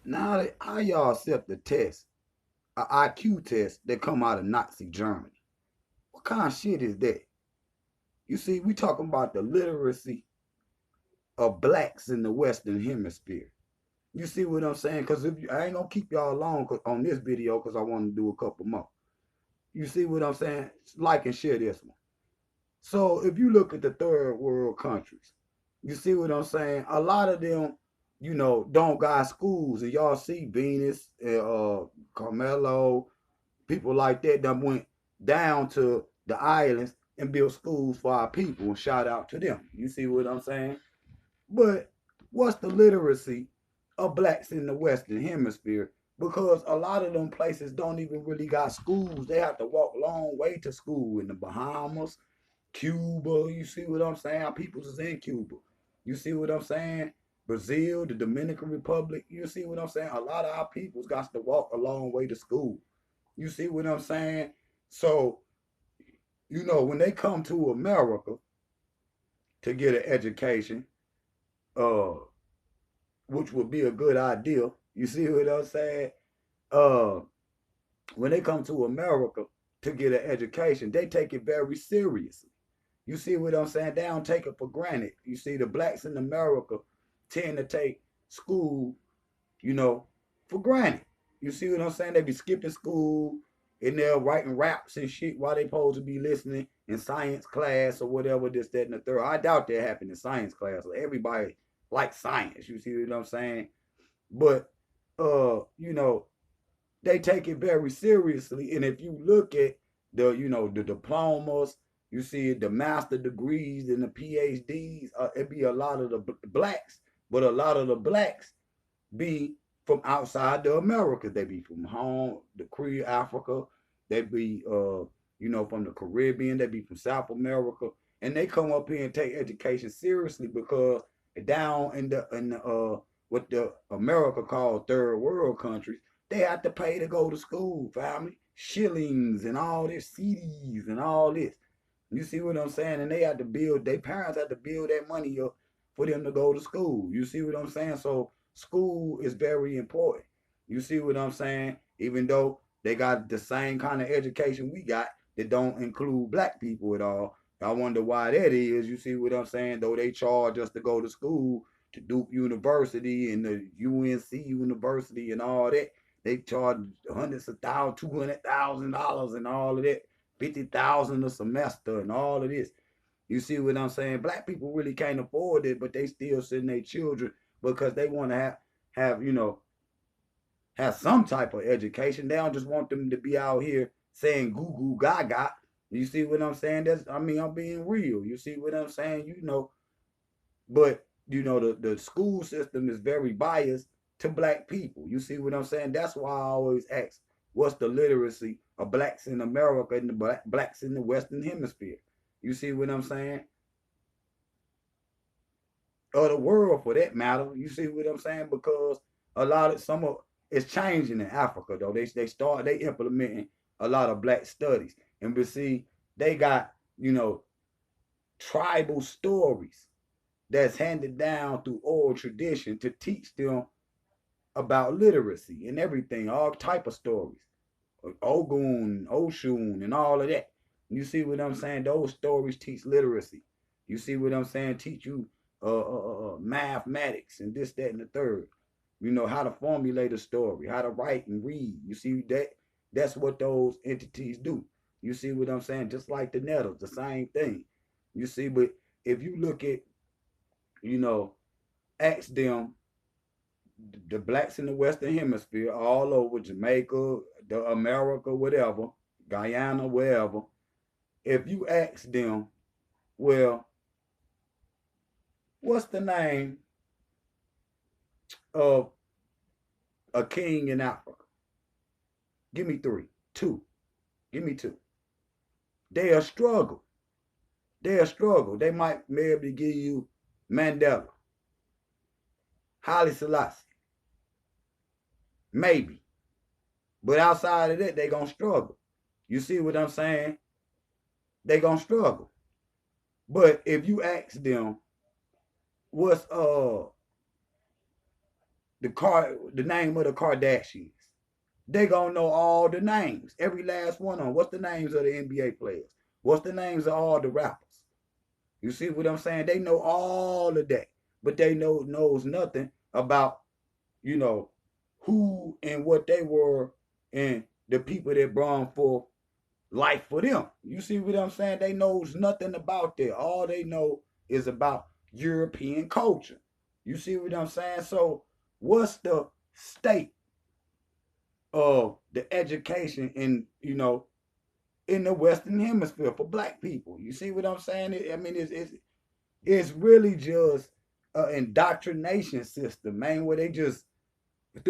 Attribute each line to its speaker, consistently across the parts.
Speaker 1: Now, how y'all accept the test, a IQ test that come out of Nazi Germany? What kind of shit is that? You see, we talking about the literacy of blacks in the Western Hemisphere. You see what I'm saying? Because if I ain't gonna keep y'all long on this video, because I want to do a couple more. You see what I'm saying? Like and share this one. So if you look at the third world countries, you see what I'm saying? A lot of them, don't got schools, and y'all see Venus, Carmelo, people like that went down to the islands and built schools for our people. And shout out to them. You see what I'm saying? But what's the literacy of blacks in the Western Hemisphere? Because a lot of them places don't even really got schools. They have to walk a long way to school in the Bahamas, Cuba. You see what I'm saying? Our peoples is in Cuba. You see what I'm saying? Brazil, the Dominican Republic. You see what I'm saying? A lot of our peoples got to walk a long way to school. You see what I'm saying? So, when they come to America to get an education, uh, which would be a good idea. You see what I'm saying? Uh, when they come to America to get an education, they take it very seriously. You see what I'm saying? They don't take it for granted. You see, the blacks in America tend to take school, you know, for granted. You see what I'm saying? They be skipping school and they're writing raps and shit while they supposed to be listening in science class or whatever, this, that, and the third. I doubt that happened in science class. Everybody likes science. You see what I'm saying? But they take it very seriously. And if you look at the diplomas, you see the master degrees and the PhDs, it be a lot of the blacks, but a lot of the blacks be from outside the Americas. They be from home, the Korea, Africa. They be from the Caribbean. They be from South America, and they come up here and take education seriously because down in the what the America called third world countries, they have to pay to go to school, family. Shillings and all this, CDs and all this. You see what I'm saying? And they had to build, their parents had to build that money up for them to go to school. You see what I'm saying? So school is very important. You see what I'm saying? Even though they got the same kind of education we got that don't include black people at all. I wonder why that is. You see what I'm saying? Though they charge us to go to school to Duke University and the UNC University and all that, they charge hundreds of thousands, $200,000 and all of that, 50,000 a semester and all of this. You see what I'm saying? Black people really can't afford it, but they still send their children because they want to have some type of education. They don't just want them to be out here saying goo goo gaga. You see what I'm saying? I'm being real. You see what I'm saying? But the school system is very biased to black people. You see what I'm saying? That's why I always ask, what's the literacy of blacks in America and the blacks in the Western Hemisphere? You see what I'm saying? Or the world for that matter. You see what I'm saying? Because a lot of some of it's changing in Africa though. They implementing a lot of black studies. And we see they got, tribal stories that's handed down through oral tradition to teach them about literacy and everything, all type of stories. Ogun, Oshun, and all of that. You see what I'm saying? Those stories teach literacy. You see what I'm saying? Teach you mathematics and this, that, and the third. You know how to formulate a story, how to write and read. You see that? That's what those entities do. You see what I'm saying? Just like the nettles, the same thing. You see, but if you look at, you know, ask them, the blacks in the Western Hemisphere, all over Jamaica, the America, whatever, Guyana, wherever, if you ask them, well, what's the name of a king in Africa? Give me three. Two. Give me two. They'll struggle. They'll struggle. They might maybe give you Mandela, Haile Selassie, maybe. But outside of that, they're going to struggle. You see what I'm saying? They're going to struggle. But if you ask them, what's the name of the Kardashians. They gonna know all the names, every last one of them. What's the names of the NBA players? What's the names of all the rappers? You see what I'm saying? They know all of that, but they knows nothing about, you know, who and what they were and the people that brought forth life for them. You see what I'm saying? They knows nothing about that. All they know is about European culture. You see what I'm saying? So what's the state of the education in, in the Western Hemisphere for Black people? You see what I'm saying? I mean, it's really just an indoctrination system, man, where they just,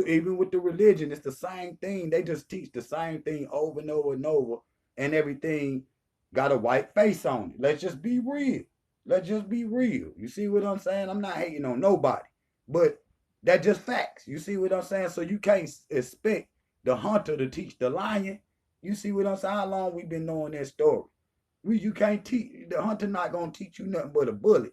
Speaker 1: even with the religion, it's the same thing. They just teach the same thing over and over and over, and everything got a white face on it. Let's just be real. Let's just be real. You see what I'm saying? I'm not hating on nobody, but that just facts. You see what I'm saying? So you can't expect the hunter to teach the lion. You see what I'm saying? How long we been knowing that story? You can't teach the hunter. Not gonna teach you nothing but a bullet.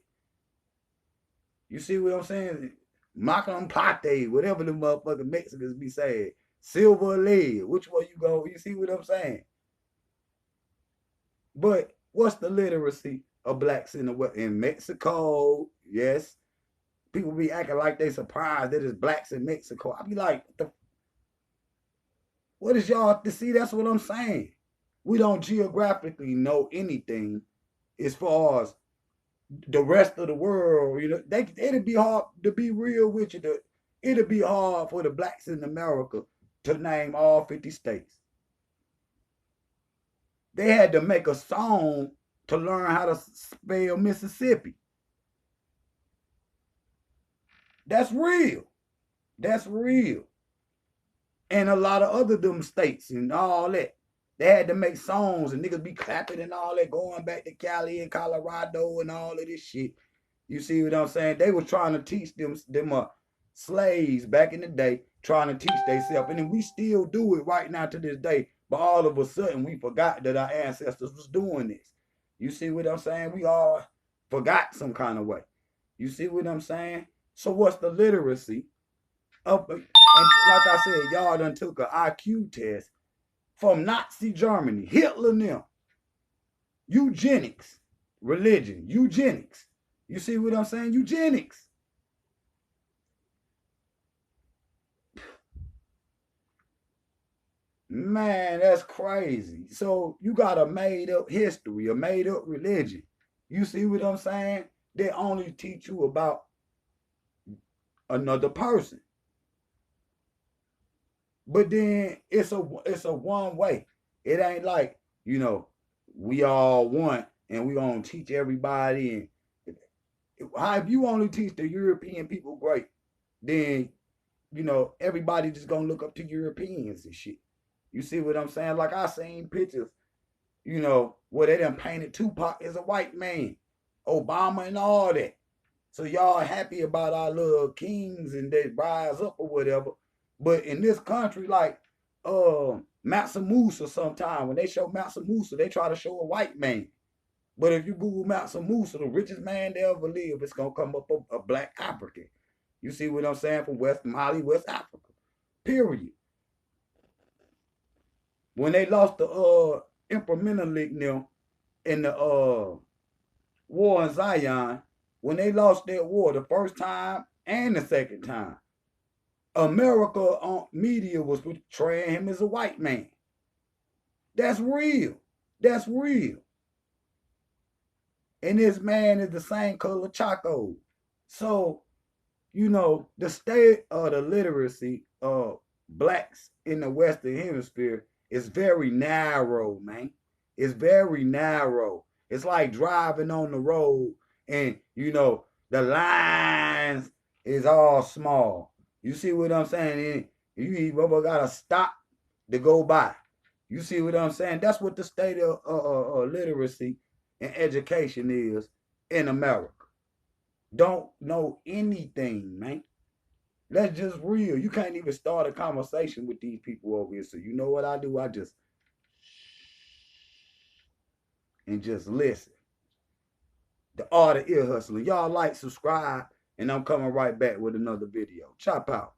Speaker 1: You see what I'm saying? Macam Pate, whatever the motherfucking Mexicans be saying. Silver or lead. Which one you go? You see what I'm saying? But what's the literacy of blacks in Mexico? Yes. People be acting like they surprised that it's blacks in Mexico. I be like, what is y'all to see? That's what I'm saying. We don't geographically know anything as far as the rest of the world. It'd be hard to be real with you. It'd be hard for the blacks in America to name all 50 states. They had to make a song to learn how to spell Mississippi. That's real. That's real. And a lot of other them states and all that. They had to make songs and niggas be clapping and all that, going back to Cali and Colorado and all of this shit. You see what I'm saying? They were trying to teach them slaves back in the day, trying to teach themselves. And then we still do it right now to this day. But all of a sudden, we forgot that our ancestors was doing this. You see what I'm saying? We all forgot some kind of way. You see what I'm saying? So what's the literacy of? And like I said, y'all done took an IQ test from Nazi Germany, Hitler now. Eugenics, religion, eugenics. You see what I'm saying? Eugenics. Man, that's crazy. So you got a made up history, a made up religion. You see what I'm saying? They only teach you about another person. But then it's a one way. It ain't like, we all one and we gonna teach everybody. And if you only teach the European people great, then everybody just gonna look up to Europeans and shit. You see what I'm saying? Like I seen pictures, where they done painted Tupac as a white man, Obama and all that. So y'all happy about our little kings and they rise up or whatever. But in this country, like Mansa Musa, sometime when they show Mansa Musa, they try to show a white man. But if you Google Mansa Musa, the richest man they ever lived, it's gonna come up a black African. You see what I'm saying? From West Mali, West Africa. Period. When they lost the Emperor Menelik now in the war in Zion, when they lost that war the first time and the second time, America on media was portraying him as a white man. That's real. That's real. And this man is the same color Chaco. So, the state of the literacy of blacks in the Western Hemisphere is very narrow, man. It's very narrow. It's like driving on the road and, the lines is all small. You see what I'm saying? And you even got to stop to go by. You see what I'm saying? That's what the state of literacy and education is in America. Don't know anything, man. That's just real. You can't even start a conversation with these people over here. So you know what I do? I just listen. The art of ear hustling. Y'all like, subscribe, and I'm coming right back with another video. Chop out.